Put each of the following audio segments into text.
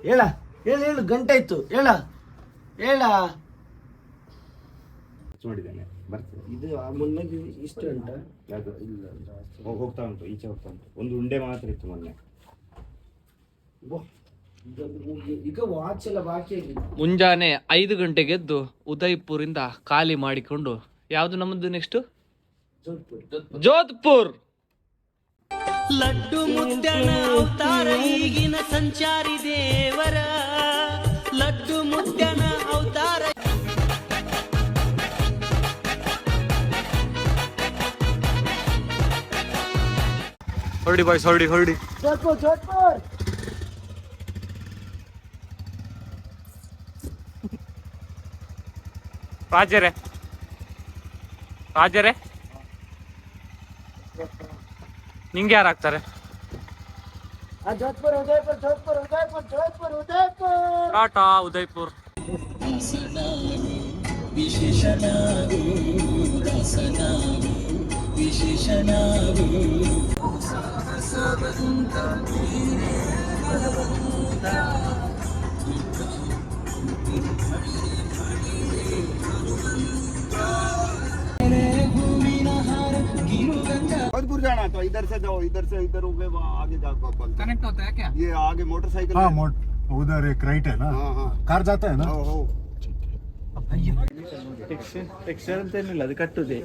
ಹೇಳ ಹೇಳು ಹೇಳು, ಗಂಟೆ ಆಯ್ತು, ಹೇಳ ಹೇಳ. ಮಾಡಿದ್ದೇನೆ ಬರ್ತದೆ ಇದು ಮೊನ್ನೆ ಇಷ್ಟು ಗಂಟ ಯಾವುದು ಇಲ್ಲ ಹೋಗ್ತಾ ಉಂಟು, ಈಚೆ ಹೋಗ್ತಾ ಉಂಟು. ಒಂದು ಉಂಡೆ ಮಾತ್ರ ಇತ್ತು ಮೊನ್ನೆ. ಈಗ ವಾಚ್ ಎಲ್ಲ ಬಾಕಿ ಆಗಿದೆ. ಮುಂಜಾನೆ 5 ಗಂಟೆಗೆ ಎದ್ದು ಉದಯ್ಪುರಿಂದ ಖಾಲಿ ಮಾಡಿಕೊಂಡು ಯಾವ್ದು ನಮ್ಮದು ನೆಕ್ಸ್ಟ್ ಜೋಧ್ಪುರ್. ಲಡ್ಡು ಮುದ್ದಣ ಅವತಾರ ಈಗಿನ ಸಂಚಾರಿ ದೇವರ ಲಡ್ಡು ಮುದ್ದಣ ಅವತಾರ. ಹೊರಡಿ ಬಾಯ್ಸ್, ಹೊರಡಿ ಹೊರಡಿ. ಜೋಧ್ಪುರ್ ಜೋಧ್ಪುರ್. ರಾಜರೇ ರಾಜರೇ ನಿಂಗೆ ಯಾರು ಆಗ್ತಾರೆ? ಜೋಧ್ಪುರ್ ಉದಯ್ಪುರ್ ಜೋಧ್ಪುರ್ ಉದಯ್ಪುರ್ ಜೋಧ್ಪುರ್ ಉದಯ್ಪುರ್. ಟಾಟಾ ಉದಯ್ಪುರ್. जोधपुर जाना तो इधर से जाओ, इधर से इधर हो गए, आगे जाओ। कनेक्ट होता है क्या? ये आगे मोटरसाइकिल हाँ उधर एक राइट है ना, कार जाता है ना। ಟೆಕ್ಸ್ಚರ್ ಅಂತ ಏನಿಲ್ಲ, ಅದು ಕಟ್ಟುದೆ.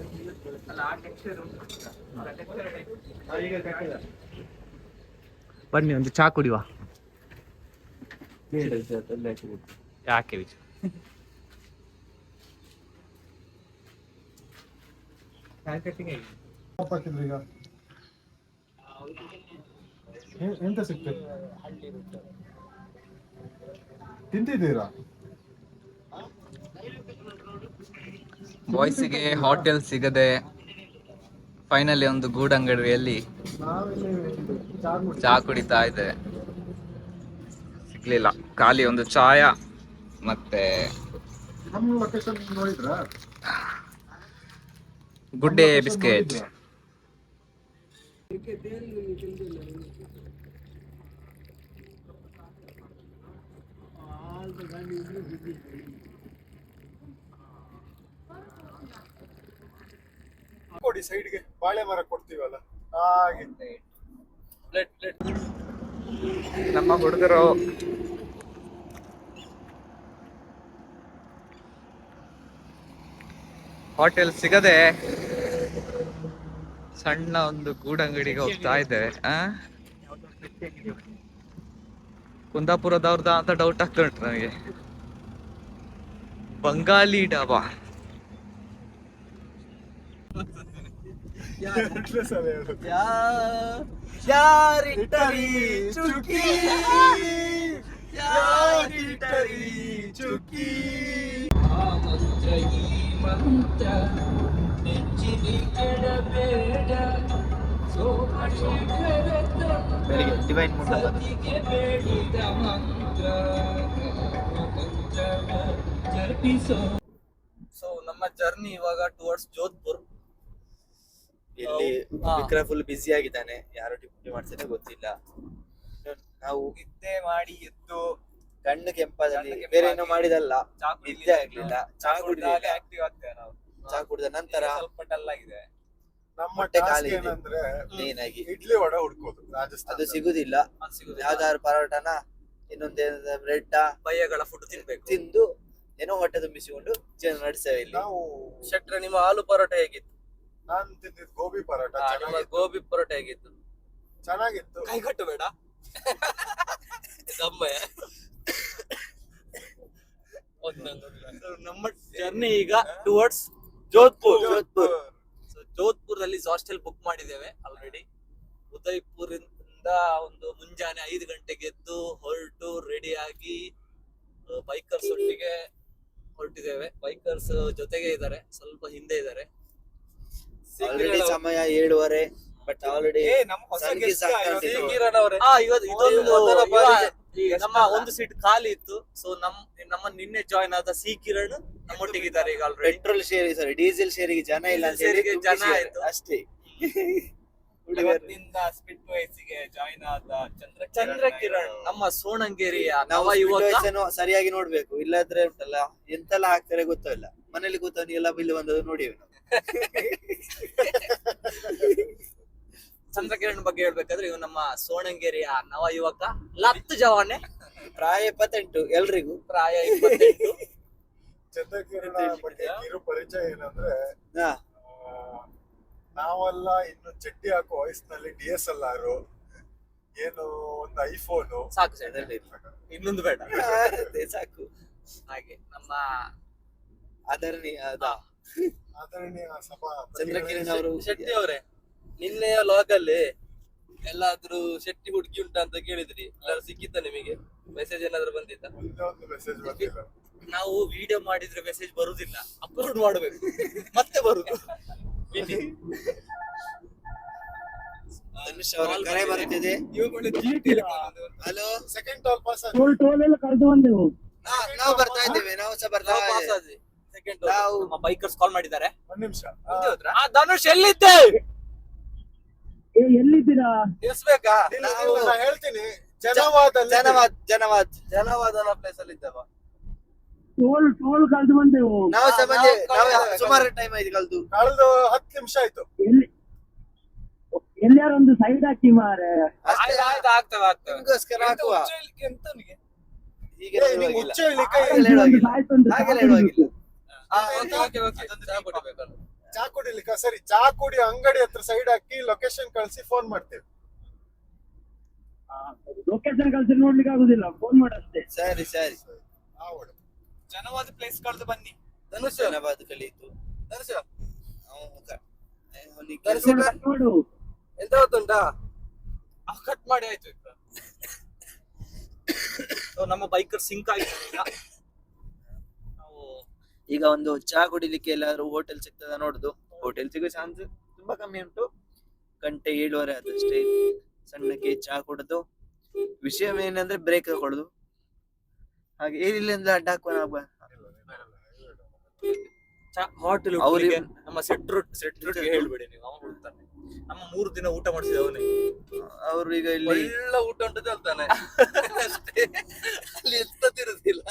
ಬನ್ನಿ ಒಂದು ಚಾ ಕುಡಿವಾ. ಯಾಕೆ ವಿಚಾರ ಈಗ ಎಂತ ಸಿಗ್ತದೆ ತಿಂತಿದ್ದೀರಾ? ಬಾಯ್ಸಿಗೆ ಹೋಟೆಲ್ ಸಿಗದೆ ಫೈನಲಿ ಒಂದು ಗೂಡಂಗಡಿಯಲ್ಲಿ ಚಾ ಕುಡಿತಾ ಇದೆ. ಸಿಗ್ಲಿಲ್ಲ, ಖಾಲಿ ಒಂದು ಚಾಯ ಮತ್ತೆ ನಮ್ಮ ಲೊಕೇಶನ್ ನೋಡಿದ್ರ? Good day biscuit. ಕೊಡಿ ಸೈಡ್ಗೆ ಬಾಳೆ ಮರ ಕೊಡ್ತೀವಲ್ಲ ಹಾಗೆ. ನಮ್ಮ ಹುಡುಗರು ಹೋಟೆಲ್ ಸಿಗದೆ ಸಣ್ಣ ಒಂದು ಗೂಡಂಗಡಿಗೆ ಹೋಗ್ತಾ ಇದ್ದೇವೆ. ಕುಂದಾಪುರದವ್ರದ ಅಂತ ಡೌಟ್ ಆಗ್ತಾ ಉಂಟು ನನಗೆ. ಬಂಗಾಲಿ ಡಾಬಾ. ಸೊ ನಮ್ಮ ಜರ್ನಿ ಇವಾಗ ಟುವರ್ಡ್ಸ್ ಜೋಧ್ಪುರ್. ಇಲ್ಲಿ ವಿಕ್ರಮ್ ಫುಲ್ ಬಿಸಿ ಆಗಿದ್ದಾನೆ, ಯಾರು ಟಿಪ್ಪಣಿ ಮಾಡ್ತಾನೆ ಗೊತ್ತಿಲ್ಲ. ನಾವು ನಿದ್ದೆ ಮಾಡಿ ಎದ್ದು ಕಣ್ಣು ಕೆಂಪಾದಲ್ಲಿ ಬೇರೆ ಏನೋ ಮಾಡಿದಲ್ಲ, ನಿದ್ದೆ ಆಗ್ಲಿಲ್ಲ. ಚಾ ಕುಡಿದಾಗ ಆಕ್ಟಿವ್ ಆಗ್ತೇವೆ ನಾವು. ಚಾ ಕುಡಿದ ನಂತರ ಸ್ವಲ್ಪ ಡಲ್ ಆಗಿದೆ. ನಮ್ಮ ಹೊಟ್ಟೆ ಖಾಲಿ ಇದೆ. ಏನಂದ್ರೆ ಮೇನ್ ಆಗಿ ಇಡ್ಲಿ ವಡೆ ಹುಡ್ಕೋದು ರಾಜಸ್ಥಾನ. ಅದು ಸಿಗುದಿಲ್ಲ. ಯಾವ್ದಾದ್ರು ಪರೋಟನ ಇನ್ನೊಂದೇನ ಬ್ರೆಡ್ ಬಯ್ಯಗಳ ಫುಡ್ ತಿನ್ಬೇಕು. ತಿಂದು ಏನೋ ಹೊಟ್ಟೆ ತುಂಬಿಸಿಕೊಂಡು ಜೀವನ ನಡೆಸ್ತೇವೆ ಇಲ್ಲಿ. ನಾವು ಶೆಟ್ರ, ನಿಮ್ಮ ಆಲೂ ಪರೋಟ ಹೇಗಿತ್ತು? ನಾನು ತಿಂದಿದ್ದು ಗೋಬಿ ಪರೋಟ ನಿಮ್ಮ ಗೋಬಿ ಪರೋಟ ಹೇಗಿತ್ತು? ಚೆನ್ನಾಗಿತ್ತು. ಕೈಗಟ್ಟು ಬೇಡ ನಮ್ಮ ಜರ್ನಿ ಈಗ ಟುವರ್ಡ್ಸ್ ಜೋಧ್ಪುರ್. ಜೋಧ್ಪುರ್ ಅಲ್ಲಿ ಹಾಸ್ಟೆಲ್ ಬುಕ್ ಮಾಡಿದ್ದೇವೆ ಆಲ್ರೆಡಿ. ಉದಯ್ಪುರ್ ಇಂದ ಒಂದು ಮುಂಜಾನೆ 5 ಗಂಟೆಗೆ ಎದ್ದು ಹೊರಟು ರೆಡಿ ಆಗಿ ಬೈಕರ್ಸ್ ಒಟ್ಟಿಗೆ ಹೊರಟಿದ್ದೇವೆ. ಬೈಕರ್ಸ್ ಜೊತೆಗೆ ಇದ್ದಾರೆ, ಸ್ವಲ್ಪ ಹಿಂದೆ ಇದ್ದಾರೆ. ಸಮಯ 7:30, ಬಟ್ ಆಲ್ರೆಡಿ ನಮ್ಮ ಒಂದು ಸೀಟ್ ಖಾಲಿ ಇತ್ತು. ಸೊ ನಮ್ಮ ನಿನ್ನೆ ಜಾಯ್ನ್ ಆದ ಸಿ ಕಿರಣ್ ನಮ್ಮೊಟ್ಟಿಗೆ ಇದ್ದಾರೆ ಈಗ ಆಲ್ರೆಡಿ. ಪೆಟ್ರೋಲ್ ಶೇರ್, ಸಾರಿ ಡೀಸೆಲ್ ಶೇರಿಗೆ ಜನ ಇಲ್ಲ ಅಂತ ಹೇಳಿ ಜನ ಆಯ್ತು ಅಷ್ಟೇ. ಇವತ್ತಿನಿಂದ ಸ್ಪಿಟ್ ವಯಸ್ಸಿಗೆ ಜಾಯಿನ್ ಆದ ಚಂದ್ರಕಿರಣ್ ನಮ್ಮ ಸೋಣಂಗೇರಿಯ ನಾವು ನವ ಯುವಕ. ವಯಸ್ಸನ್ನು ಸರಿಯಾಗಿ ನೋಡ್ಬೇಕು, ಇಲ್ಲಾದ್ರೆ ಉಂಟಲ್ಲ ಎಂತೆಲ್ಲ ಹಾಕ್ತಾರೆ ಗೊತ್ತಿಲ್ಲ. ಮನೇಲಿ ಕೂತವನಿಗೆಲ್ಲ ಬಿಲ್ ಬಂದದ್ದು ನೋಡಿವಿ ನಾವು. ಚಂದ್ರಕಿರಣ್ ಬಗ್ಗೆ ಹೇಳ್ಬೇಕಾದ್ರೆ ಇವ್ ನಮ್ಮ ಸೋಣಂಗೇರಿಯ ನವ ಯುವಕ, ಲತ್ತು ಜವಾನೆ, ಪ್ರಾಯ 28 ಎಲ್ರಿಗೂ. ಪ್ರಾಯ 28. ಚಂದ್ರಕಿರಣ ಬಗ್ಗೆ ಕಿರು ಪರಿಚಯ ಏನಂದ್ರೆ ಹಾ, ನಾವೆಲ್ಲ ಇನ್ನು ಚಡ್ಡಿ ಹಾಕೋ ವಯಸ್ಸಿನಲ್ಲಿ DSLR ಏನು ಒಂದು ಐಫೋನು ಸಾಕು ಸರ್, ಇನ್ನೊಂದು ಬೇಡ. ಅದೇ ಸಾಕು. ಹಾಗೆ ನಮ್ಮ ಆದರಣೀಯ ಆದರಣೀಯ ಸಭಾ ಚಂದ್ರಕಿರಣ್ ಅವರು ಶೆಟ್ಟಿ ಅವರೇ, ನಿನ್ನೆಯ ಲಾಗ್ ಅಲ್ಲಿ ಎಲ್ಲಾದ್ರೂ ಶೆಟ್ಟಿ ಹುಡುಗಿ ಉಂಟಾ ಅಂತ ಕೇಳಿದ್ರಿ, ಎಲ್ಲಾದ್ರೂ ಸಿಕ್ಕಿತ್ತ ನಿಮಗೆ? ಮೆಸೇಜ್ ಏನಾದ್ರು ಬಂದಿತ್ತ? ಒಂದೇ ಒಂದು ಮೆಸೇಜ್ ಬಂದಿಲ್ಲ. ನಾವು ವಿಡಿಯೋ ಮಾಡಿದ್ರೆ ಮೆಸೇಜ್ ಬರುದಿಲ್ಲ, ಅಪ್ಲೋಡ್ ಮಾಡಬೇಕು ಮತ್ತೆ ಬರುದು. ಧನುಷ್ ಅವರ ಕರೆ ಬರುತ್ತಿದೆ. ಹಲೋ, ಸೆಕೆಂಡ್ ಟೋಲ್ ಪಾಸ್ ನಾವು ಬರ್ತಾ ಇದ್ದೇವೆ, ನಾವು ಸಹ ಬರ್ತಾ ಇದ್ದೇವೆ. ನಾವು ನಮ್ಮ ಬೈಕರ್ಸ್ ಕಾಲ್ ಮಾಡಿದ್ದಾರೆ. ಒಂದ್ ನಿಮಿಷ. ಧನುಷ್ ಎಲ್ಲಿದ್ದೆ? ಎಲ್ಲಿದ್ದೀರಾ? ಇಳಿಸ್ಬೇಕಾ? ಇಲ್ಲ, ನಾ ಹೇಳ್ತೀನಿ. ಜನವಾದಲ್ಲಿ ಜನವಾದ ಪ್ಲೇಸ್ ಅಲ್ಲಿ ಇದ್ದವ. ಟೋಲ್ ಕಳ್ದು ಬಂದೆವು. ನಾವು ಸಹ ಬಂದೆ. ನಾವು ಸುಮಾರು ಟೈಮ್ ಆಯ್ತು ಕಲ್ತು. ಕಳೆದು 10 ನಿಮಿಷ ಆಯ್ತು. ಎಲ್ಲಾರೊಂದು ಸೈಡ್ ಹಾಕಿ ಮಾರೆ. ಆಗ್ತವೆ ನಿಮ್ಗೋಸ್ಕರ ಹಾಕುವ. ಹೀಗೆ ನಿಂಗೆ ಹೇಳುವಾಗಿಲ್ಲ. ಹುಚ್ಚ ಹೇಳಿಕ್ಕೆ ಹಾಗೆಲ್ಲ ಹೇಳುವಾಗಿಲ್ಲ. ಚಾ ಕುಡಿಲಿಕ್ಕ ಸರಿ, ಚಾ ಕುಡಿ ಅಂಗಡಿ ಹತ್ರ ಸೈಡ್ ಹಾಕಿ ಲೊಕೇಶನ್ ಕಳ್ಸಿ ಫೋನ್ ಮಾಡ್ತೇವೆ. ಲೊಕೇಶನ್ ಕಳ್ಸಿ ನೋಡ್ಲಿಕ್ಕೆ ಆಗುದಿಲ್ಲ, ಫೋನ್ ಮಾಡಷ್ಟೇ. ಸರಿ ಸರಿ. ಜನವಾದ ಪ್ಲೇಸ್ ಕಳೆದು ಬನ್ನಿ. ಧನುಷ್ ಧನ್ಯವಾದ ಕಲಿಯಿತು. ಧನುಷ್ ನೋಡು ಎಂತ ಗೊತ್ತುಂಟಾ? ಕಟ್ ಮಾಡಿ ಆಯ್ತು. So, ನಮ್ಮ ಬೈಕರ್ ಸಿಂಕ್ ಆಯ್ತು. ಈಗ ನಾವು ಈಗ ಒಂದು ಚಾ ಕುಡಿಲಿಕ್ಕೆ ಎಲ್ಲಾದ್ರೂ ಹೋಟೆಲ್ ಸಿಗ್ತದ ನೋಡುದು. ಹೋಟೆಲ್ ಸಿಗೋ ಚಾನ್ಸ್ ತುಂಬಾ ಕಮ್ಮಿ ಉಂಟು. ಗಂಟೆ 7:30 ಆದಷ್ಟೇ. ಸಣ್ಣಕ್ಕೆ ಚಾ ಕುಡಿದು ವಿಷಯವೇನಂದ್ರೆ ಬ್ರೇಕ್ ತಗೊಳ್ಳುದು. ಹಾಗೆ ಏನಿಲ್ಲ ಅಂದ್ರೆ ಅಡ್ಡ ಹಾಕುವ. ಹೋಟೆಲ್ ಅವ್ರಿಗೆ ನಮ್ಮ ಸೆಟ್ರೂಟ್ ಹೇಳ್ಬೇಡಿ ನೀವು, ಅವನು ಹುಡ್ತಾನೆ. ನಮ್ಮ 3 ದಿನ ಊಟ ಮಾಡಿಸಿದ ಅವನೇ. ಅವ್ರು ಈಗ ಇಲ್ಲಿ ಒಳ್ಳೆ ಊಟ ಉಂಟು ಹೇಳ್ತಾನೆ ಅಷ್ಟೇ, ಅಲ್ಲಿ ಎತ್ತದಿರುದಿಲ್ಲ.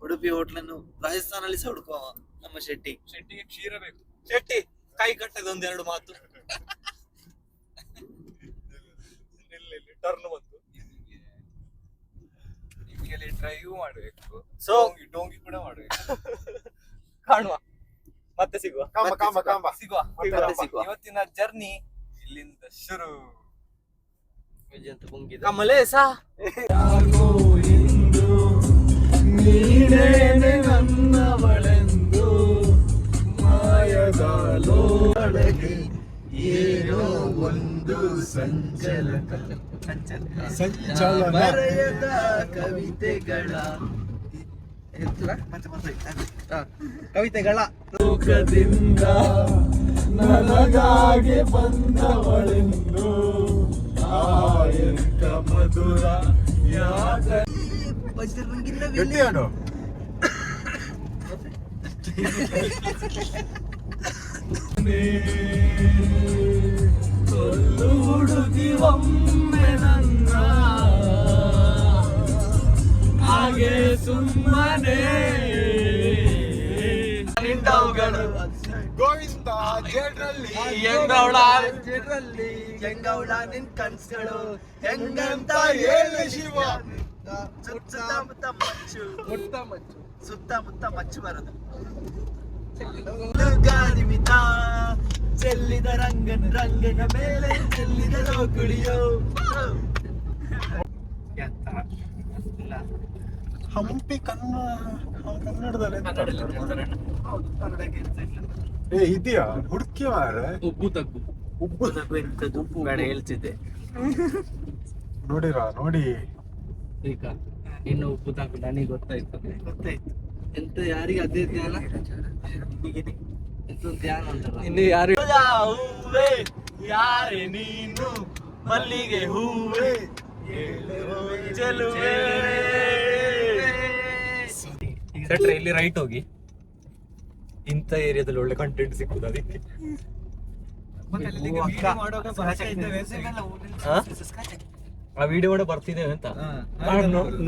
ಉಡುಪಿ ಹೋಟ್ಲನ್ನು ರಾಜಸ್ಥಾನಲ್ಲಿ ಸಹ ಹುಡುಕುವ ನಮ್ಮ ಶೆಟ್ಟಿಗೆ ಕ್ಷೀರ ಬೇಕು. ಶೆಟ್ಟಿ ಕೈ ಕಟ್ಟದ ಒಂದೆರಡು ಮಾತು. ಟರ್ನ್ ಬಂತು, ನಿಮಗೆ ಡ್ರೈವ್ ಮಾಡ್ಬೇಕು. ಸೊ ಡೋಂಗಿ ಕೂಡ ಮಾಡ್ಬೇಕು. ಕಾಣುವ, ಮತ್ತೆ ಸಿಗುವ. ಸಿಗುವ. ಮತ್ತೆ ಸಿಗುವ. ಇವತ್ತಿನ ಜರ್ನಿ ಇಲ್ಲಿಂದ ಶುರು. ಕಮಲೇಶ ನೀನೇನೆ ನನ್ನವಳೆಂದು ಮಾಯದ ಲೋಳಗೆ ಏನೋ ಒಂದು ಸಂಚಲನ ಬರೆಯದ ಕವಿತೆಗಳ ಲೋಕದಿಂದ ನನಗಾಗಿ ಬಂದವಳೆಂದು ಎಂತ ಮಧುರ ಗಟ್ಟಿಯಾಡು. ಹುಡುಗಿ ಒಮ್ಮೆ ನನ್ನ ಹಾಗೆ ಸುಮ್ಮನೆ ನಿಂತವುಗಳು ಗೋವಿಂದ ಜೇಡ್ರಲ್ಲಿ ಹೆಂಗವಳ ನಿನ್ ಕನ್ಸುಗಳು ಹೆಂಗಂತ ಹೇಳಿ ಶಿವ. ಸುತ್ತಮುತ್ತ ಮಚ್ಚು ಬರದು. ಗಾಳಿಮಿತ ಚೆಲ್ಲಿದ ರಂಗನ ಮೇಲೆ ಚೆಲ್ಲಿದ ಕುಳಿಯೋ. ಹಂಪಿ ಕನ್ನಡದಲ್ಲಿ ಇದೆಯಾ? ಹುಡುಕಿ ಮಾರೆ. ಉಪ್ಪು ಬೇಡ ಹೇಳ್ತಿದ್ದೆ. ನೋಡಿರಾ? ನೋಡಿ ಈಗ ಇನ್ನು ಉಪ್ಪು ತಾಕು ನನಗೆ ಗೊತ್ತಾಯ್ತು. ಎಂತ ಯಾರಿಗೆ ಅದೇ ಧ್ಯಾನ, ಎಂತ ಧ್ಯಾನ ಅಂತಲ್ಲ. ಇನ್ನು ಯಾರು ಯಾರೇ ನೀನು ಮಲ್ಲಿಗೆ ಹೂವೆ ಚೆಲುವೆ. ಸೆಟ್ರೆ ಇಲ್ಲಿ ರೈಟ್ ಹೋಗಿ, ಇಂಥ ಏರಿಯಾದಲ್ಲಿ ಒಳ್ಳೆ ಕಂಟೆಂಟ್ ಸಿಕ್ಕುದು. ಅದಕ್ಕೆ ಆ ವಿಡಿಯೋ ಕೂಡ ಬರ್ತಿದ್ದೇವೆ ಅಂತ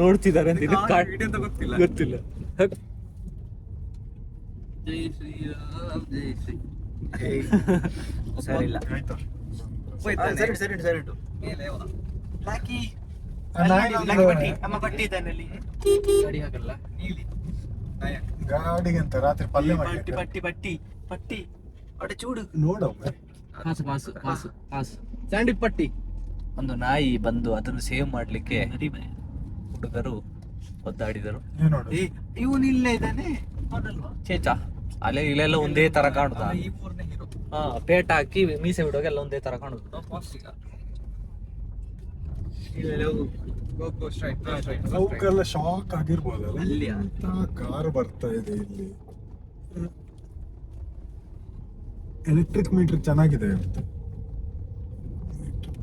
ನೋಡ್ತಿದ್ದಾರೆ ಅಂತ ಇದು ಗೊತ್ತಿಲ್ಲ. ಜೈ ಶ್ರೀರಾಮ್ ಜೈ ಶ್ರೀ. ಸರಿ ಇಲ್ಲ ಆಯ್ತಾ ಸರಿ ಉಂಟು ಲಾಕಿ ನಮ್ಮ ಪಟ್ಟಿ ಇದ್ದಾನೆ ಅಲ್ಲಿ ಗಾಡಿ ಹಾಕಲ್ಲ ನೀಲಿ ಗಾಡಿಗೆ ಅಂತ ರಾತ್ರಿ ಪಲ್ಯ ಮಾಡಿ ಪಟ್ಟಿ ಪಟ್ಟಿ ಪಟ್ಟಿ ಪಟ್ಟಿ ಹೊಟ್ಟೆ ಚೂಡು ನೋಡೊಮ್ಮೆ. ಪಾಸ್ ಸ್ಯಾಂಡಿ ಪಟ್ಟಿ. ಒಂದು ನಾಯಿ ಬಂದು ಅದನ್ನು ಸೇವ್ ಮಾಡ್ಲಿಕ್ಕೆ ಹುಡುಗರು ಒದ್ದಾಡಿದರು. ನೀವು ನೋಡು ಇವನು ಇಲ್ಲೇ ಇದ್ದಾನೆ ಚೇಚಾ ಅಲ್ಲೇ ಇಲ್ಲೆಲ್ಲ ಒಂದೇ ತರ ಕಾಣುತ್ತಾ? ಈ ಮೂರನೇ ಹೀರೋ ಹಾ, ಪೇಟ ಹಾಕಿ ಮೀಸೆ ಬಿಡುವಾಗ ಎಲ್ಲ ಒಂದೇ ತರ ಕಾಣುದು. ಅವಕ್ಕೆಲ್ಲ ಶಾಕ್ ಆಗಿರ್ಬೋದಲ್ಲ. ಅಲ್ಲಿಯಾ? ಕಾರ್ ಬರ್ತಾ ಇದೆ ಇಲ್ಲಿ. ಎಲೆಕ್ಟ್ರಿಕ್ ಮೀಟರ್ ಚೆನ್ನಾಗಿದೆ ಅಂತ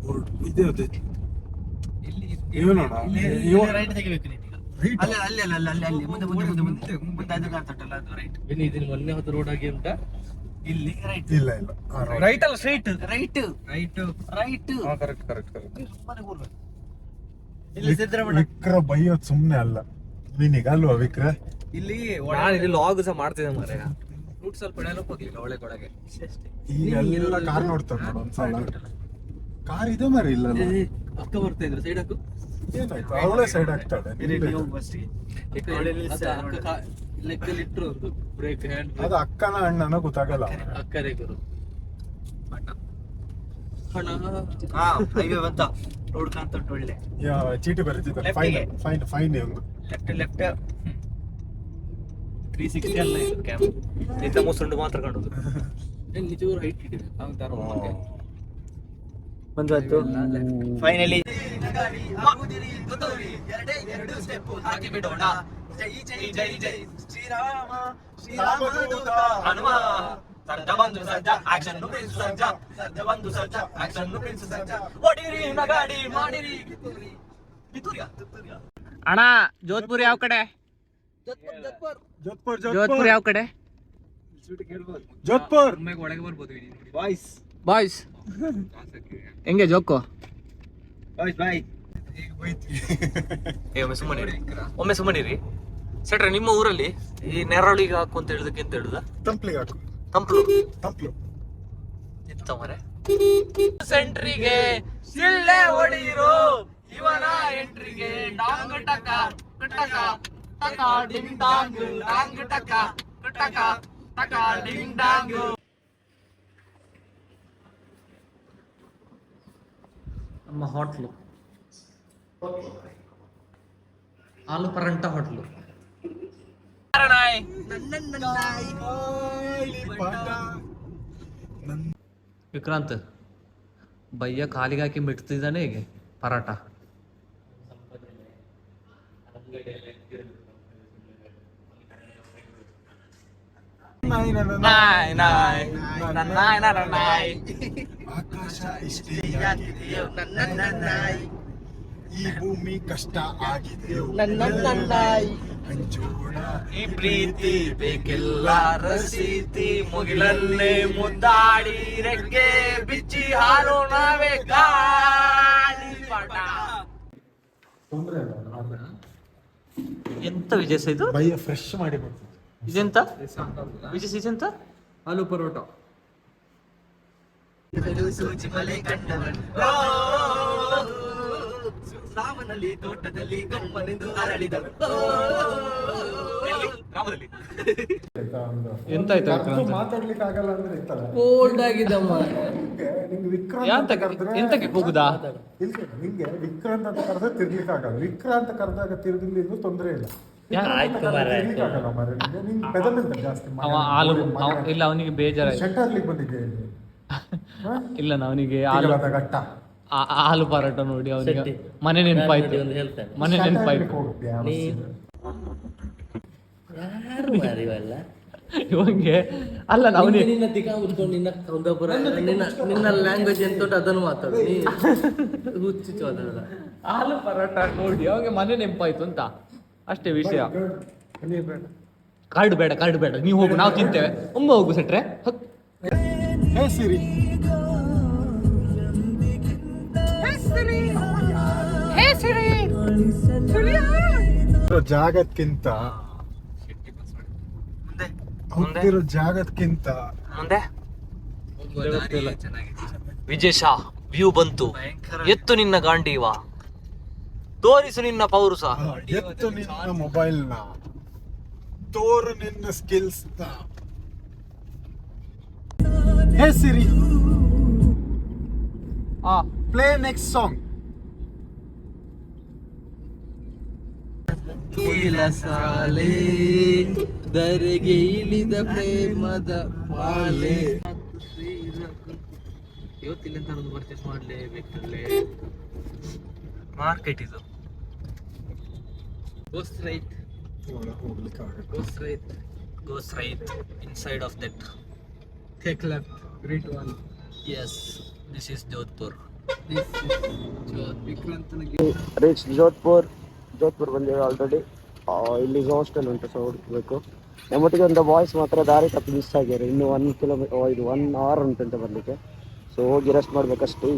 ಬೋರ್ಡ್ ಇದೆ. ಅದೇ ಇವನೋಣ ರೈಟ್ ತೆಗಿಬೇಕು ನೀನೀಗ. Right. ಅಲ್ಲ ಅಲ್ಲಿ ಅಲ್ಲ ಅಲ್ಲಿ ಅಲ್ಲಿ ಮುಂದೆ ಮುಂದೆ ಮುಂದೆ ಮುಂದೆ ಮುಂದೆ ಅದು ಕಾಣ್ತಟ್ಟಲ್ಲ ಅದು ರೈಟ್. ಇದನ್ನ ಮೊನ್ನೆ ಹೊತ್ತು ರೋಡ್ ಆಗಿ ಉಂಟಾ? ಇಲ್ಲಿ ರೈಟ್ ಇಲ್ಲ ಇಲ್ಲ ರೈಟ್ ಅಲ್ಲ, straight. Right right right correct. ಮನೆ ಕೂರ್ಬೇಕು. ಇಲ್ಲಿ ಸಿದ್ದರಾಮಣ್ಣ ವಿಕ್ರ ಬೈಯೋದ್ ಸುಮ್ನೆ ಅಲ್ಲ ನಿನಗ ಅಲ್ವಾ ವಿಕ್ರ? ಇಲ್ಲಿ ನಾನು ಇಲ್ಲಿ ಲಾಗ್ ಸಹ ಮಾಡ್ತಿದ್ದೆ ಮಾರೆ. ರೂಟ್ ಸ್ವಲ್ಪ ಡೆವಲಪ್ ಆಗ್ಲಿಲ್ಲ ಒಳ್ಳೆ ಕೊಡಗೆ. ಈಗ ಎಲ್ಲ ಕಾರ್ ನೋಡ್ತಾರ ನೋಡು ಒಂದ್ಸಲ. ಕಾರ್ ಇದೆ ಮರಿ ಇಲ್ಲ ಅಕ್ಕ ಬರ್ತಾ ಇದ್ರು ಸೈಡ್ ಹಾಕು. ಏನಾಯ್ತು? ಅವಳೇ ಸೈಡ್ ಆಗ್ತಾಳೆ. ಲೆಕ್ಕಲ್ಲಿ ಇಟ್ರು ಒಂದು ಬ್ರೇಕ್ ಹ್ಯಾಂಡ್ ಅದು ಅಕ್ಕನ ಅಣ್ಣನ ಗೊತ್ತಾಗಲ್ಲ. ಅಕ್ಕರೆ ಗುರು ಹಣ ಹಾ ಹೈವೇ ಬಂತ ರೋಡ್ ಕಾಣ್ತುಂಟು ಒಳ್ಳೆ. ಚೀಟಿ ಬರೀತಿದ್ದಾರೆ. Left ಫೈನ್ ಗೆ. ಫೈನ್ ಫೈನ್ ಒಂದು ಲೆಫ್ಟ್ 360 ಅಲ್ಲ ಇದು ಕ್ಯಾಮ್. ನಿಂತ ಮುಸುಂಡು ಮಾತ್ರ ಕಾಣುದು. ನಿಜವಾಗ್ಲೂ ಹೈಟ್ ಇಟ್ಟಿದೆ ಬಂದಾಯ್ತು ಫೈನಲಿ ಶ್ರೀರಾಮ ಶ್ರೀರಾಮದೂತ ಹನುಮ ಸರ್ಜ ಬಂದು ಸರ್ಜ ಆಕ್ಷನ್ ಪ್ರಿನ್ಸ್ ಸರ್ಜ ಸರ್ಜ ಬಂದು ಸರ್ಜ ಆಕ್ಷನ್ ಪ್ರಿನ್ಸ್ ಸರ್ಜ ಹೊಡಿರಿ ನಗಾಡಿ ಮಾಡಿರಿ ಕಿತ್ತೂರಿಯ ಅಣ್ಣ. ಜೋಧ್ಪುರ್ ಯಾವ ಕಡೆ? ಜೋಧ್ಪುರ್ ಜೋಧ್ಪುರ್ ಯಾವ ಕಡೆ? ಜೋಧ್ಪುರ್ ಒಳಗೆ ಬರ್ಬೋದು ಬಾಯ್ಸ್ ಬಾಯ್ಸ್ ಹೆಂಗೆ ಜೋಕು? ಬಾಯ್ಸ್ ಬಾಯ್ ಒಮ್ಮೆ ಸುಮ್ಮನಿರಿ ಸೆಟ್ರೆ. ನಿಮ್ಮ ಊರಲ್ಲಿ ಈ ನೆರಳಿಗೆ ಹಾಕು ಅಂತ ಹೇಳುದಕ್ಕೆ ಎಂತ ಹೇಳುದ? ತಂಪ್ಲಿಗೆ ಹಾಕು. ತಂಪ್ಲು ತಂಪ್ಲು ಎಂತ ಮರೆ? ಸೆಂಟ್ರಿಗೆ ಸಿಳ್ಳೆ ಹೊಡಿರೋ ಇವನ ಎಂಟ್ರಿಗೆ ಡಾಂಗ್ ಟಕ ಟಕ ಟಕ ಡಿಂಗ್ ಡಾಂಗ್ ಡಾಂಗ್ ಟಕ ಟಕ ಟಕ ಡಿಂಗ್ ಡಾಂಗ್. ನಮ್ಮ ಹೋಟ್ಲು ಆಲು ಪರಂಟ ಹೋಟ್ಲು. ವಿಕ್ರಾಂತ್ ಭಯ್ಯ ಕಾಲಿಗೆ ಹಾಕಿ ಮಿಟ್ತಿದ್ದಾನೆ ಹೇಗೆ ಪರಾಟ? ಆಕಾಶ ಇಷ್ಟೇ ಈ ಭೂಮಿ ಕಷ್ಟ ಆಗಿದೆಯೋ ಹಂಚೋಣ ಈ ಪ್ರೀತಿ ಬೇಕೆಲ್ಲ ರಸೀತಿ ಮುಗಿಲನ್ನೇ ಮುದ್ದಾಡಿ ರೆಕ್ಕೆ ಬಿಚ್ಚಿ ಹಾರೋ ನಾವೇ ಗಾಳಿ ಪಾಠ. ಎಂತ ವಿಜಯ್ ಇದು? ಬೈಯ ಫ್ರೆಶ್ ಮಾಡಿ ಕೊಡ್ತೀನಿ. ಇದೆಂತ ವಿಜಯ್ ಇದೆಂತ? ಆಲೂ ಪರೋಟ. ರಾಮನಲ್ಲಿ ತೋಟದಲ್ಲಿ ಗಮ್ಮನೆಂದು ಅರಳಿದಳು. ಎಂತಾಯ್ತು ಮಾತಾಡ್ಲಿಕ್ಕೆ ಆಗಲ್ಲ ಅಂದ್ರೆ ಇತ್ತಲ್ಲ ಕೋಲ್ಡ್ ಆಗಿದಮ್ಮ. ನಿಂಗೆ ವಿಕ್ರಾಂತ್ ಅಂತ ಕರೆದ್ರೆ ಎಂತಕ್ಕೆ ಕೂಗುದಾ? ಇಲ್ಲ ನಿಂಗೆ ವಿಕ್ರಾಂತ್ ಅಂತ ಕರೆದ್ರೆ ತಿರ್ಲಿಕ್ಕೆ ಆಗಲ್ಲ. ವಿಕ್ರಾಂತ್ ಕರೆದಾಗ ತಿರ್ಗಿಲ್ಲ ತೊಂದರೆ ಇಲ್ಲ. ತಿರ್ಲಿಕ್ಕೆ ಆಗಲ್ಲ ಮಾರ್ರೆ. ನಿಂಗೆ ಬೆದಲಿಂದ ಜಾಸ್ತಿ ಇಲ್ಲ ಅವನಿಗೆ ಬೇಜಾರಾಯ್ತು. ಶೆಟ್ಟರ್ಲಿಕ್ಕೆ ಬಂದಿದ್ದೆ ಇಲ್ಲಿ. ಇಲ್ಲ ಅವನಿಗೆ ತಿರುಗಾದ ಘಟ್ಟ ಹಾಲು ಪರಾಟ ನೋಡಿ ಅವನಿಗೆ ಮನೆ ನೆನಪಾಯ್ತು. ಮನೆ ನೆನಪಾಯ್ತು. ಹೋಗ್ತೀಯ ಯಾರು ಮಾರಿವಲ್ಲ ಇವಂಗೆ ಅಲ್ಲ ಅವನಿಗೆ ನಿನ್ನ ತಿಕ್ಕ ಉತ್ಕೊಂಡು ನಿನ್ನ ಕುಂದಾಪುರ ನಿನ್ನ ಲ್ಯಾಂಗ್ವೇಜ್ ಎಂತ ಉಂಟು ಅದನ್ನು ಮಾತಾಡು. ಹುಚ್ಚಿಚ್ಚು ಅದಲ್ಲ. ಹಾಲು ಪರಾಟ ನೋಡಿ ಅವಂಗೆ ಮನೆ ನೆನಪಾಯ್ತು ಅಂತ ಅಷ್ಟೇ ವಿಷಯ. ಕಾರ್ಡ್ ಬೇಡ ನೀವು ಹೋಗು, ನಾವು ತಿಂತೇವೆ. ಒಮ್ಮೆ ಹೋಗು ಸೆಟ್ರೆ. ಹೇ ಸಿರಿ ಜಾಗಕ್ಕಿಂತ ಹೋಗ್ತಿರೋ ಜಾಗಕ್ಕಿಂತ ಮುಂದೆ ವಿಜೇಶ ವ್ಯೂ ಬಂತು. ಎತ್ತು ನಿನ್ನ ಗಾಂಡೀವ, ತೋರಿಸು ನಿನ್ನ ಪೌರುಷ. ಎತ್ತು ನಿನ್ನ ಮೊಬೈಲ್ ನ, ತೋರು ನಿನ್ನ ಸ್ಕಿಲ್ಸ್ ನ. Hey Siri, play next song. ಸಾಲೆ ದರೆಗೆ ಇಳಿದ ಪ್ರೇಮದ ಮಾಲೆ. ಇವತ್ತಿಲ್ಲ ಅಂತ ಒಂದು ಪರ್ಚೇಸ್ ಮಾಡಲೇಬೇಕಲ್ಲೇ. ಮಾರ್ಕೆಟ್ ಇದು. Goes right, goes right, goes right inside of that. Take left, great one. Yes, this is Jodhpur. ವಿಕ್ರಾಂತನಿಗೆ ರೀಚ್ ಜೋಧ್ಪುರ್ ಬಂದಿದೆ ಆಲ್ರೆಡಿ. ಇಲ್ಲಿ ಹಾಸ್ಟೆಲ್ ಉಂಟು, ಸೊ ಹುಡುಕಬೇಕು. ನಮ್ಮೊಟ್ಟಿಗೆ ಒಂದು ಬಾಯ್ಸ್ ಮಾತ್ರ ದಾರಿ ತಪ್ಪಿ ಮಿಸ್ ಆಗ್ಯಾರ. ಇನ್ನು 1 ಕಿಲೋಮೀಟರ್, ಇದು 1 ಅವರ್ ಉಂಟಂತ ಬರಲಿಕ್ಕೆ. ಸೊ ಹೋಗಿ ರೆಸ್ಟ್ ಮಾಡ್ಬೇಕಷ್ಟೇ.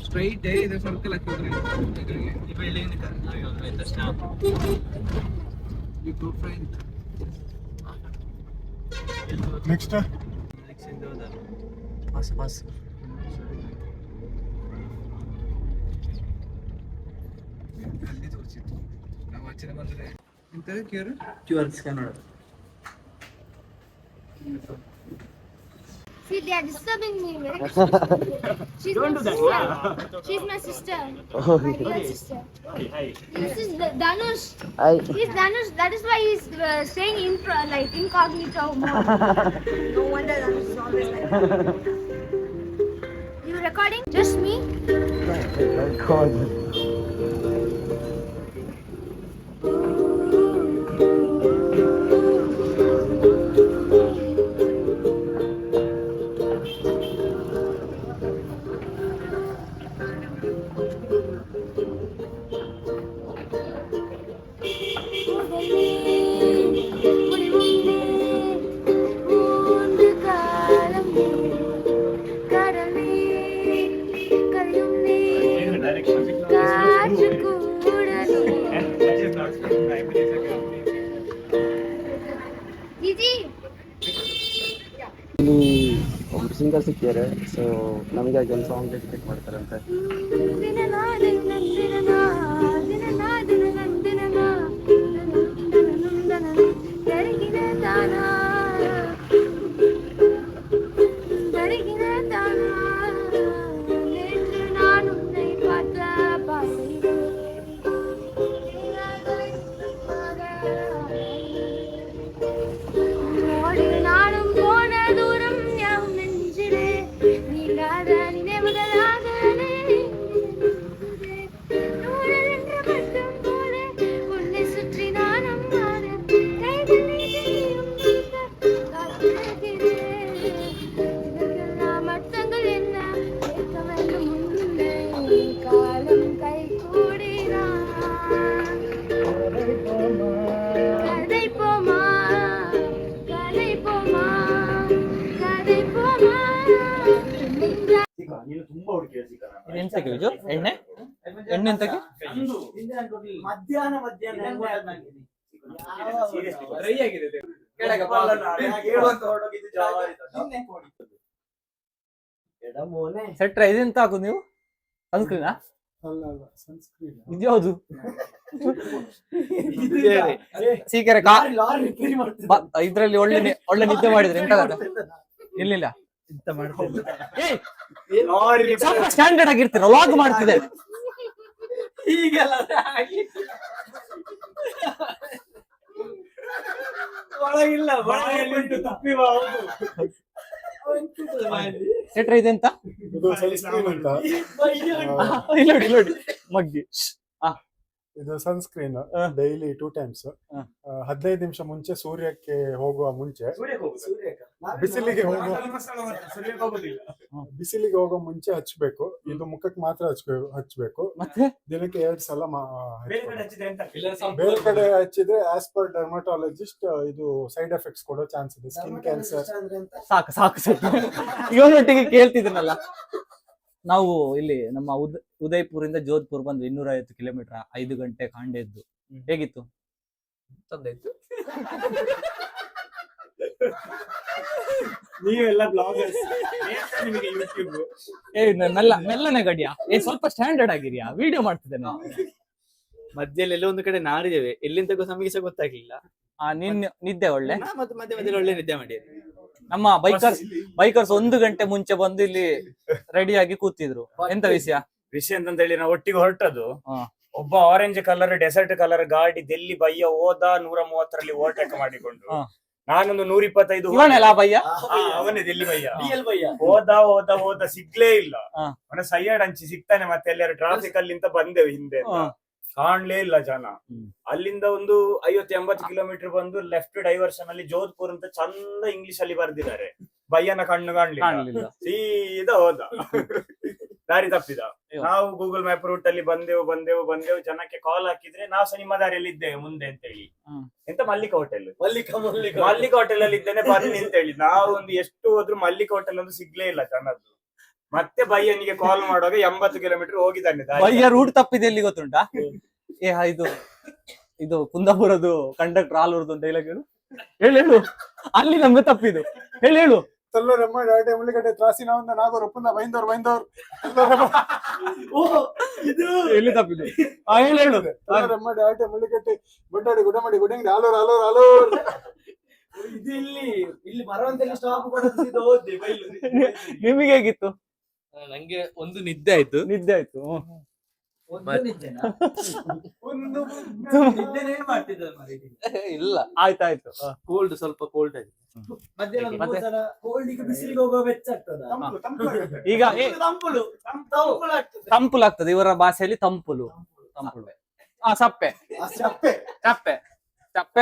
ಸ್ಟ್ರೈಟ್ ಇದೆ, ಸರ್ಕಲ್ ಹಾಕಿದ್ರೆ you go friend. Next pass ಅಲ್ಲಿ ತೋರಿಸಿತ್ತು ನಾವು ಆಚೆ ಬಂದ್ರೆ ಇಂತ QR ಸ್ಕ್ಯಾನ್ ಮಾಡು. See, they are disturbing me. She's my sister. She's my sister. My dear sister. This is Dhanush. Hi. He's Dhanush. That is why he's saying like incognito mode. No wonder Dhanush is always like that. You recording? Just me? ಇಲ್ಲಿ ಒಬ್ರು singer ಸಿಕ್ಕಿದ್ದಾರೆ. So ನಮಗಾಗಿ ಒಂದು song dedicate ಮಾಡ್ತಾರಂತೆ. ನೀನು ತುಂಬಾ ಹುಡುಕಿ ಎಂತಕ್ಕೆ ವಿಜು? ಎಣ್ಣೆ ಎಂತಕ್ಕೆ? ಮಧ್ಯಾಹ್ನ ಡ್ರೈ ಆಗಿದೆ. ಸೆಟ್ರ ಇದೆಂತ ಹಾಕುದು ನೀವು? ಸನ್ಸ್ಕ್ರೀನಾ? ಅಲ್ಲ ಸನ್ಸ್ಕ್ರೀನ್. ಇದ್ಯಾವುದು? ಸೀಕರೆ ಇದ್ರಲ್ಲಿ ಒಳ್ಳೆ ನಿದ್ದೆ ಮಾಡಿದ್ರೆ ಎಂತ ಇಲ್ಲಿಲ್ಲ. ಸ್ಟ್ಯಾಂಡರ್ಡ್ ಆಗಿರ್ತೀರ, ಲಾಗ್ ಮಾಡ್ತಿದೆ ಈಗೆಲ್ಲ ಒಳಗಿಲ್ಲ, ಸೆಟ್ರ ಇದೆಂತ? ಇದು ಸನ್ಸ್ಕ್ರೀನ್ ಅಂತ. ಇಲ್ಲಿ ನೋಡಿ ಮಗ್ಗಿ. ಇದು ಸನ್ಸ್ಕ್ರೀನ್ ಡೈಲಿ 2 times. 15 ನಿಮಿಷ ಮುಂಚೆ ಸೂರ್ಯಕ್ಕೆ ಹೋಗುವ ಮುಂಚೆ, ಬಿಸಿಲಿಗೆ ಹೋಗುವ ಮುಂಚೆ ಹಚ್ಬೇಕು. ಇದು ಮುಖಕ್ಕೆ ಮಾತ್ರ ಹಚ್ಬೇಕು. ಮತ್ತೆ ದಿನಕ್ಕೆ 2 ಸಲ ಬೇರೆ ಕಡೆ ಹಚ್ಚಿದ್ರೆ ಆಸ್ ಪರ್ ಡರ್ಮಟಾಲಜಿಸ್ಟ್ ಇದು ಸೈಡ್ ಎಫೆಕ್ಟ್ಸ್ ಕೊಡೋ ಚಾನ್ಸ್ ಇದೆ. Skin cancer. ಸಾಕು ಇವನೊಟ್ಟಿಗೆ ಕೇಳ್ತಿದ್ದೀನಲ್ಲ. ನಾವು ಇಲ್ಲಿ ನಮ್ಮ ಉದಯ್ಪುರಿಂದ ಜೋಧ್ಪುರ್ ಬಂದು 250 ಕಿಲೋಮೀಟರ್ 5 ಗಂಟೆ ಕಾಂಡೆದ್ದು. ಹೇಗಿತ್ತು? ತಂದಾಯ್ತು. ನೀವೆಲ್ಲ ಬ್ಲಾಗರ್ಸ್, ನಿಮಗೆ ಯೂಟ್ಯೂಬ್. ಮೆಲ್ಲನೆ ಗಡಿಯಾ, ಸ್ವಲ್ಪ ಸ್ಟ್ಯಾಂಡರ್ಡ್ ಆಗಿರಿಯಾ, ವಿಡಿಯೋ ಮಾಡ್ತಿದ್ದೇನೆ. ಮಧ್ಯದಲ್ಲಿ ಎಲ್ಲ ಒಂದು ಕಡೆ ನಾರಿದ್ದೇವೆ, ಎಲ್ಲಿಂದ ನಮಗೆ ಸಹ ಗೊತ್ತಾಗ್ಲಿಲ್ಲ. ನಿದ್ದೆ ಒಳ್ಳೆ, ಮತ್ತೆ ಮಧ್ಯದಲ್ಲಿ ಒಳ್ಳೆ ನಿದ್ದೆ ಮಾಡಿ. ನಮ್ಮ ಬೈಕರ್ಸ್ 1 ಗಂಟೆ ಮುಂಚೆ ಬಂದು ಇಲ್ಲಿ ರೆಡಿ ಆಗಿ ಕೂತಿದ್ರು. ಎಂತ ವಿಷಯ ಅಂತ ಹೇಳಿ ನಾವು ಒಟ್ಟಿಗೆ ಹೊರಟದು. ಒಬ್ಬ ಆರೆಂಜ್ ಕಲರ್ ಡೆಸರ್ಟ್ ಕಲರ್ ಗಾಡಿ ಡೆಲ್ಲಿ ಬಯ್ಯ ಹೋದ 130ರಲ್ಲಿ ಓವರ್ಟೇಕ್ ಮಾಡಿಕೊಂಡು, ನಾನೊಂದು 125 ಬಯ್ಯ, ಅವನೇ ಡೆಲ್ಲಿ ಬಯ್ಯ ಹೋದ ಸಿಗ್ಲೇ ಇಲ್ಲ. ಅವನ ಸೈಯಡ್ ಹಂಚಿ ಸಿಗ್ತಾನೆ, ಮತ್ತೆ ಎಲ್ಲರೂ ಟ್ರಾಫಿಕ್ ಅಲ್ಲಿಂದ ಬಂದೆವು ಹಿಂದೆ, ಕಾಣ್ಲೇ ಇಲ್ಲ ಜನ. ಅಲ್ಲಿಂದ ಒಂದು 50-80 ಕಿಲೋಮೀಟರ್ ಬಂದು ಲೆಫ್ಟ್ ಡೈವರ್ಷನ್ ಅಲ್ಲಿ ಜೋಧ್ಪುರ್ ಅಂತ ಚಂದ ಇಂಗ್ಲಿಷ್ ಅಲ್ಲಿ ಬರ್ದಿದ್ದಾರೆ. ಬಯ್ಯನ ಕಣ್ಣು ಕಾಣ್ಲಿಲ್ಲ, ಸೀದಾ ಹೋದ, ದಾರಿ ತಪ್ಪಿದ. ನಾವು ಗೂಗಲ್ ಮ್ಯಾಪ್ ರೂಟ್ ಅಲ್ಲಿ ಬಂದೆವು. ಜನಕ್ಕೆ ಕಾಲ್ ಹಾಕಿದ್ರೆ ನಾವು ಸಹ ನಿಮ್ಮ ದಾರಿಯಲ್ಲಿ ಇದ್ದೇವೆ ಮುಂದೆ ಅಂತ ಹೇಳಿ. ಎಂತ ಮಲ್ಲಿಕ ಹೋಟೆಲ್ ಹೋಟೆಲ್ ಅಲ್ಲಿ ಇದ್ದೇನೆ ಬನ್ನಿ ಅಂತ ಹೇಳಿ. ನಾವು ಒಂದು ಎಷ್ಟು ಹೋದ್ರು ಮಲ್ಲಿಕ ಹೋಟೆಲ್ ಒಂದು ಸಿಗ್ಲೇ ಇಲ್ಲ ಜನದ್ದು. ಮತ್ತೆ ಬಯ್ಯನಿಗೆ ಕಾಲ್ ಮಾಡುವಾಗ 80 ಕಿಲೋಮೀಟರ್ ಹೋಗಿದ್ದಾನೆ. ಬಯ್ಯ ರೂಟ್ ತಪ್ಪಿದೆ ಎಲ್ಲಿ ಗೊತ್ತುಂಟಾ? ಇದು ಕುಂದಾಪುರದ್ದು ಕಂಡಕ್ಟರ್ ಆಲೂರ್ದು ಡೈಲಾಗ್ ಹೇಳು. ಅಲ್ಲಿ ನಮ್ಗೆ ತಪ್ಪಿದು ಹೇಳು. ತಲ್ಲೂರಮ್ಮ ಡಾಟೆ ಮುಳ್ಳಿಗಡ್ಡೆ ತ್ರಾಸಿನ ಒಂದ ನಾಗೂರು ಒಪ್ಪಂದ ಬೈಂದವ್ರು ಎಲ್ಲಿ ತಪ್ಪಿದು ಹೇಳು. ತಲ್ಲೂರಮ್ಮ ಡಾಟೆ ಮುಳ್ಳಿಗಡ್ಡೆ ಬೊಡ್ಡಾಡಿ ಗುಡಮಡಿ ಗುಡಂಗಿ ಆಲೂರ್ ಇದು ಇಲ್ಲಿ ಬರುವಂತೆಲ್ಲ ಸ್ಟಾಪ್ ನಿಮಗೆ ಹೇಗಿತ್ತು? ನಂಗೆ ಒಂದು ನಿದ್ದೆ ಆಯ್ತು. ಇಲ್ಲ, ಆಯ್ತಾಯ್ತು. ಸ್ವಲ್ಪ ಕೋಲ್ಡ್ ಆಯ್ತು. ಈಗ ತಂಪುಲಾಗ್ತದೆ, ಇವರ ಭಾಷೆಯಲ್ಲಿ ತಂಪುಲು. ಸಪ್ಪೆ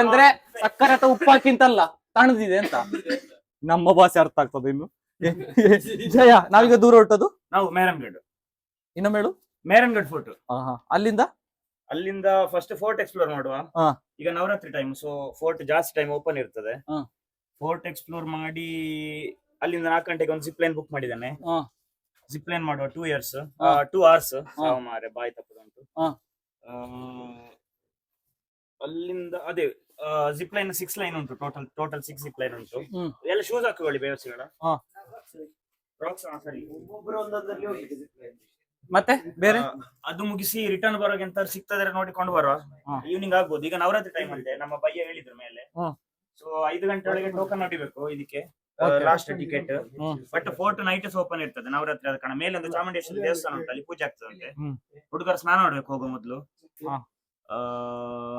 ಅಂದ್ರೆ ಸಕ್ಕರೆ ಅಥವಾ ಉಪ್ಪಾಕಿಂತಲ್ಲ, ತಣದಿದೆ ಅಂತ ನಮ್ಮ ಭಾಷೆ ಅರ್ಥ ಆಗ್ತದೆ. ಇನ್ನು ಜಯ, ನಾವೀಗ ದೂರ ಹೊರಟದು. ನಾವು ಮೇರನ್ಗಡ್. ಇನ್ನೊಮ್ಮೆ ಹೇಳು. ಮೇರನ್ಗಡ್ ಫೋರ್ಟ್. ಅಲ್ಲಿಂದ ಫಸ್ಟ್ ಫೋರ್ಟ್ ಎಕ್ಸ್ಪ್ಲೋರ್ ಮಾಡುವ. ಈಗ ನವರಾತ್ರಿ ಟೈಮ್, ಸೊ ಫೋರ್ಟ್ ಜಾಸ್ತಿ ಟೈಮ್ ಓಪನ್ ಇರ್ತದೆ. ಫೋರ್ಟ್ ಎಕ್ಸ್ಪ್ಲೋರ್ ಮಾಡಿ ಅಲ್ಲಿಂದ 4 ಗಂಟೆಗೆ ಒಂದು ಜಿಪ್ ಲೈನ್ ಬುಕ್ ಮಾಡಿದ್ದಾನೆ. ಜಿಪ್ ಲೈನ್ ಮಾಡುವ 2 hours. ಮಾರೆ ಬಾಯಿ ತಪ್ಪದಂಟು. ಅಲ್ಲಿಂದ ಅದೇ ಜಿಪ್ ಲೈನ್ 6 ಲೈನ್ ಉಂಟು, ಟೋಟಲ್ 6 ಜಿಪ್ ಲೈನ್ ಉಂಟು. ಎಲ್ಲ ಶೂಸ್ ಹಾಕೊಳ್ಳಿ ಬೇವಸಿಗಳ. ಮತ್ತೆ ಬೇರೆ ಅದು ಮುಗಿಸಿ ರಿಟರ್ನ್ ಬರೋಕೆ ಅಂತ ಸಿಗ್ತದ್ರೆ ನೋಡಿಕೊಂಡು ಬರುವ. ಈವ್ನಿಂಗ್ ಆಗ್ಬೋದು. ಈಗ ನವರಾತ್ರಿ ಟೈಮ್ ಅಂತೆ ನಮ್ಮ ಬಯ್ಯ ಹೇಳಿದ್ರು ಮೇಲೆ. ಸೊ 5 ಗಂಟೆ ಒಳಗೆ ಟೋಕನ್ ಹೊಡಿಬೇಕು ಇದಕ್ಕೆ, last ticket. But fort night open ಇರ್ತದೆ ನವರಾತ್ರಿ ಆದ ಕಾರಣ. ಮೇಲೆ ಒಂದು ಚಾಮುಂಡೇಶ್ವರಿ ದೇವಸ್ಥಾನ ಉಂಟು, ಅಲ್ಲಿ ಪೂಜೆ ಆಗ್ತದಂತೆ. ಹುಡುಗರು ಸ್ನಾನ ಮಾಡ್ಬೇಕು ಹೋಗೋ ಮೊದ್ಲು.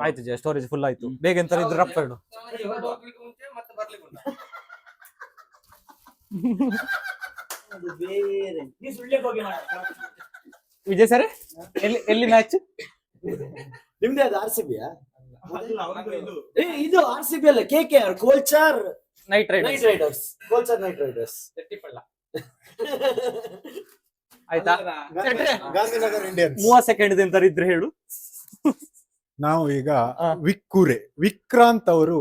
ಆಯ್ತು ಜಯ, ಸ್ಟೋರೇಜ್ ಫುಲ್ ಆಯ್ತು. ಬೇಗ ಎಂತ ಇದ್ರೆ ರಪ್ಪ ಇಡು. ವಿಜಯ್ ಸರ್, ಎಲ್ಲಿ ಮ್ಯಾಚ್ ನಿಮ್ದೇ ಅದು RCB? ಇದು RCB ಅಲ್ಲ, KKR Kolkata Knight Riders. Kolkata Knight Riders. ಆಯ್ತಾ? ಗಾಂಧಿನಗರ ಇಂಡಿಯನ್ಸ್. 30 ಸೆಕೆಂಡ್ ಎಂತ ಇದ್ರೆ ಹೇಳು. ನಾವು ಈಗ ವಿಕ್ರಾಂತ್ ಅವರು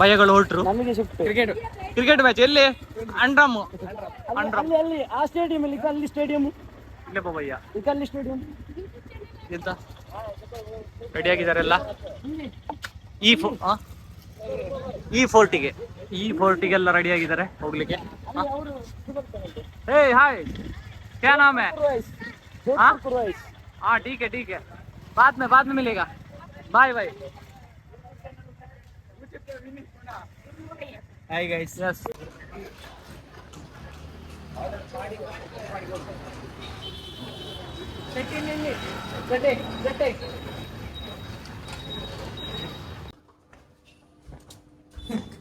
ಭಯಗಳು ಹೊರಟ್ರು. ನಮಗೆ ಶಿಫ್ಟ್ ಕ್ರಿಕೆಟ್ ಮ್ಯಾಚ್ ಎಲ್ಲಿ? ಅಂಡ್ರಮ್ ಅಲ್ಲಿ ಆ ಸ್ಟೇಡಿಯಂ ಅಲ್ಲಿ, ಅಲ್ಲಿ ಸ್ಟೇಡಿಯಂ ಇಲ್ಲಪ್ಪ ಭಯ್ಯ, ಅಲ್ಲಿ ಸ್ಟೇಡಿಯಂ. ಎಂತ ರೆಡಿ ಆಗಿದಾರೆಲ್ಲ ಈ ಫೋರ್ಟಿಗೆಲ್ಲ ರೆಡಿ ಆಗಿದ್ದಾರೆ ಹೋಗ್ಲಿಕ್ಕೆ. ಹಾಯ್, ಕ್ಯಾ ನಾಮ್ ಹೈ? हाँ ठीक है, बाद में मिलेगा. बाय. Hi guys. Yes.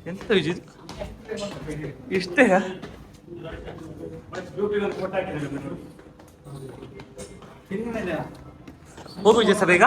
ಎಂತ ವಿಜಿತ್ ಇಷ್ಟೇ? ಹೋಗು ವಿಜಯ್ ಸರ್, ಈಗ